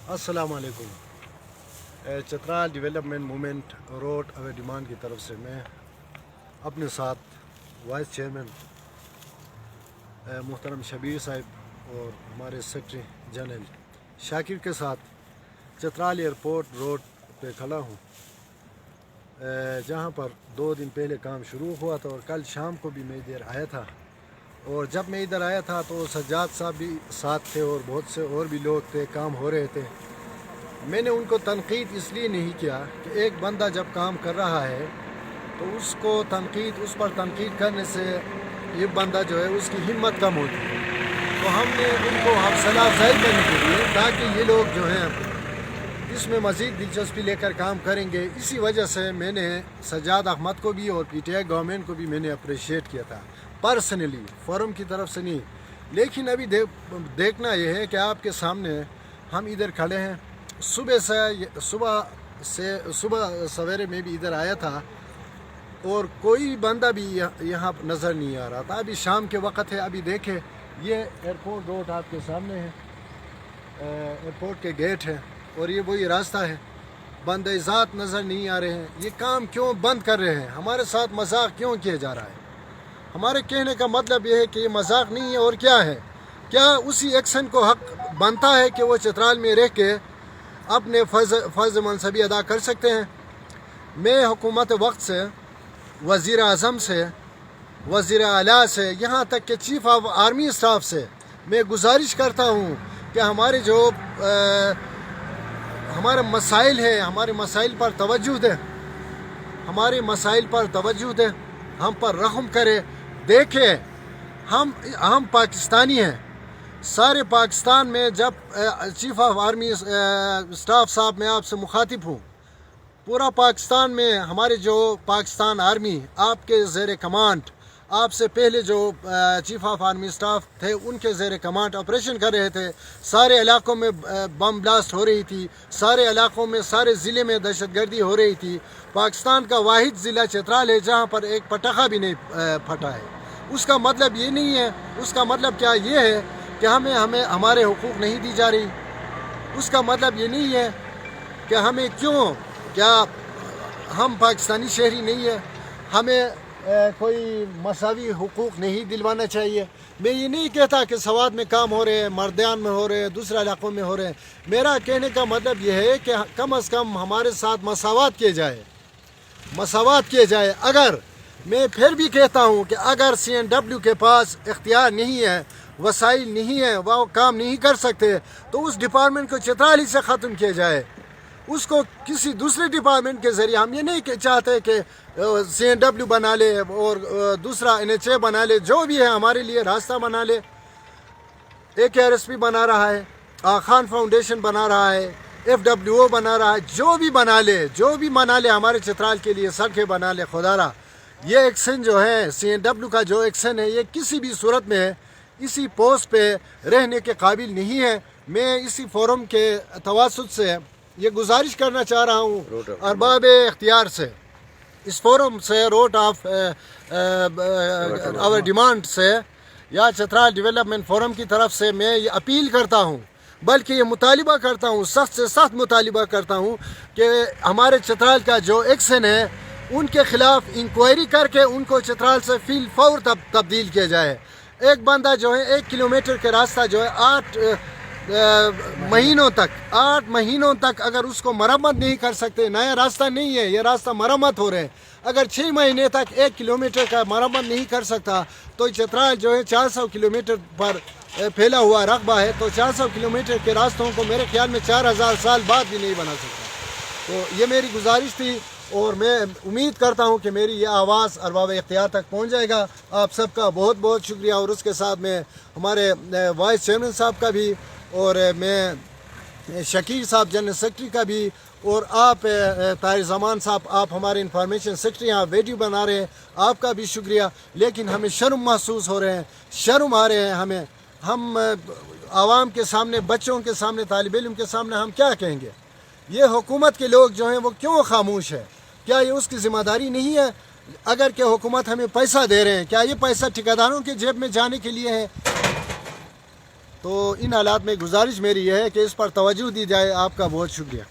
السلام علیکم۔ Chitral development movement road اوے demand کی طرف سے میں اپنے ساتھ وائس چیئرمین محترم شبیر صاحب اور ہمارے سیکرٹری جنرل شاکر کے ساتھ چترال ایئرپورٹ روڈ پہ کھڑا ہوں، جہاں پر 2 دن پہلے کام شروع ہوا تھا اور کل شام کو بھی میں ادھر آیا تھا۔ اور جب میں ادھر آیا تھا تو سجاد صاحب بھی ساتھ تھے اور بہت سے اور بھی لوگ تھے، کام ہو رہے تھے۔ میں نے ان کو تنقید اس لیے نہیں کیا کہ ایک بندہ جب کام کر رہا ہے تو اس پر تنقید کرنے سے یہ بندہ جو ہے اس کی ہمت کم ہوتی ہے۔ تو ہم نے ان کو حوصلہ افزائی کرنے کے لیے تاکہ یہ لوگ جو ہیں اس میں مزید دلچسپی لے کر کام کریں گے، اسی وجہ سے میں نے سجاد احمد کو بھی اور پی ٹی آئی گورنمنٹ کو بھی میں نے اپریشیٹ کیا تھا، پرسنلی، فورم کی طرف سے نہیں۔ لیکن ابھی دیکھنا یہ ہے کہ آپ کے سامنے ہم ادھر کھڑے ہیں۔ صبح سویرے میں بھی ادھر آیا تھا اور کوئی بندہ بھی یہاں نظر نہیں آ رہا تھا۔ ابھی شام کے وقت ہے، ابھی دیکھیں یہ ایئرپورٹ روڈ آپ کے سامنے ہے، ایئرپورٹ کے گیٹ ہے اور یہ وہی راستہ ہے۔ بندے ذات نظر نہیں آ رہے ہیں۔ یہ کام کیوں بند کر رہے ہیں؟ ہمارے ساتھ مذاق کیوں کیا جا رہا ہے؟ ہمارے کہنے کا مطلب یہ ہے کہ یہ مذاق نہیں ہے اور کیا ہے؟ کیا اسی ایکشن کو حق بنتا ہے کہ وہ چترال میں رہ کے اپنے فرض منصبی ادا کر سکتے ہیں؟ میں حکومت وقت سے، وزیر اعظم سے، وزیر اعلیٰ سے، یہاں تک کہ چیف آف آرمی اسٹاف سے میں گزارش کرتا ہوں کہ ہمارے جو ہمارے مسائل ہیں، ہمارے مسائل پر توجہ دیں، ہمارے مسائل پر توجہ دیں، ہم پر رحم کرے۔ دیکھیں ہم پاکستانی ہیں، سارے پاکستان میں جب چیف آف آرمی اسٹاف صاحب میں آپ سے مخاطب ہوں، پورا پاکستان میں ہمارے جو پاکستان آرمی آپ کے زیر کمانڈ، آپ سے پہلے جو چیف آف آرمی اسٹاف تھے ان کے زیر کمانڈ آپریشن کر رہے تھے، سارے علاقوں میں بم بلاسٹ ہو رہی تھی، سارے علاقوں میں، سارے ضلع میں دہشت گردی ہو رہی تھی۔ پاکستان کا واحد ضلع چترال ہے جہاں پر ایک پٹاخہ بھی نہیں پھٹا ہے۔ اس کا مطلب یہ نہیں ہے، اس کا مطلب کیا یہ ہے کہ ہمیں ہمارے حقوق نہیں دی جا رہی؟ اس کا مطلب یہ نہیں ہے کہ ہمیں کیا ہم پاکستانی شہری نہیں ہیں، ہمیں کوئی مساوی حقوق نہیں دلوانا چاہیے؟ میں یہ نہیں کہتا کہ سوات میں کام ہو رہے ہیں، مردیان میں ہو رہے ہیں، دوسرے علاقوں میں ہو رہے ہیں۔ میرا کہنے کا مطلب یہ ہے کہ کم از کم ہمارے ساتھ مساوات کیے جائے۔ اگر میں پھر بھی کہتا ہوں کہ اگر CNW کے پاس اختیار نہیں ہے، وسائل نہیں ہے، وہ کام نہیں کر سکتے، تو اس ڈپارٹمنٹ کو چترال ہی سے ختم کیا جائے، اس کو کسی دوسرے ڈپارٹمنٹ کے ذریعے۔ ہم یہ نہیں چاہتے کہ CNW بنا لے اور دوسرا NHA بنا لے، جو بھی ہے ہمارے لیے راستہ بنا لے۔ AKRSP بنا رہا ہے، خان فاؤنڈیشن بنا رہا ہے، FWO بنا رہا ہے، جو بھی بنا لے ہمارے چترال کے لیے، سڑکیں بنا لے۔ خدارہ یہ ایکشن جو ہے CNW کا جو ایکشن ہے، یہ کسی بھی صورت میں اسی پوسٹ پہ رہنے کے قابل نہیں ہے۔ میں اسی فورم کے توسط سے یہ گزارش کرنا چاہ رہا ہوں ارباب اختیار سے، اس فورم سے، روڈ آف اور ڈیمانڈ سے یا چترال ڈیولپمنٹ فورم کی طرف سے میں یہ اپیل کرتا ہوں، بلکہ یہ مطالبہ کرتا ہوں، سخت سے سخت مطالبہ کرتا ہوں کہ ہمارے چترال کا جو ایکشن ہے ان کے خلاف انکوائری کر کے ان کو چترال سے فی الفور تبدیل کیا جائے۔ ایک بندہ جو ہے 1 کلومیٹر کے راستہ جو ہے 8 مہینوں تک اگر اس کو مرمت نہیں کر سکتے، نیا راستہ نہیں ہے، یہ راستہ مرمت ہو رہے ہیں، اگر 6 مہینے تک 1 کلومیٹر کا مرمت نہیں کر سکتا تو چترال جو ہے 400 کلومیٹر پر پھیلا ہوا رقبہ ہے، تو 400 کلومیٹر کے راستوں کو میرے خیال میں 4000 سال بعد بھی نہیں بنا سکتا۔ تو یہ میری گزارش تھی اور میں امید کرتا ہوں کہ میری یہ آواز ارباب اختیار تک پہنچ جائے گا۔ آپ سب کا بہت بہت شکریہ، اور اس کے ساتھ میں ہمارے وائس چیئرمین صاحب کا بھی، اور میں شکیر صاحب جنرل سیکرٹری کا بھی، اور آپ طاہر زمان صاحب، آپ ہمارے انفارمیشن سیکرٹری ہیں، آپ ویڈیو بنا رہے ہیں، آپ کا بھی شکریہ۔ لیکن ہمیں شرم محسوس ہو رہے ہیں، شرم آ رہے ہیں ہم عوام کے سامنے، بچوں کے سامنے، طالب علم کے سامنے ہم کیا کہیں گے؟ یہ حکومت کے لوگ جو ہیں وہ کیوں خاموش ہے؟ کیا یہ اس کی ذمہ داری نہیں ہے؟ اگر کہ حکومت ہمیں پیسہ دے رہے ہیں، کیا یہ پیسہ ٹھیکیداروں کے جیب میں جانے کے لیے ہے؟ تو ان حالات میں گزارش میری یہ ہے کہ اس پر توجہ دی جائے. آپ کا بہت شکریہ.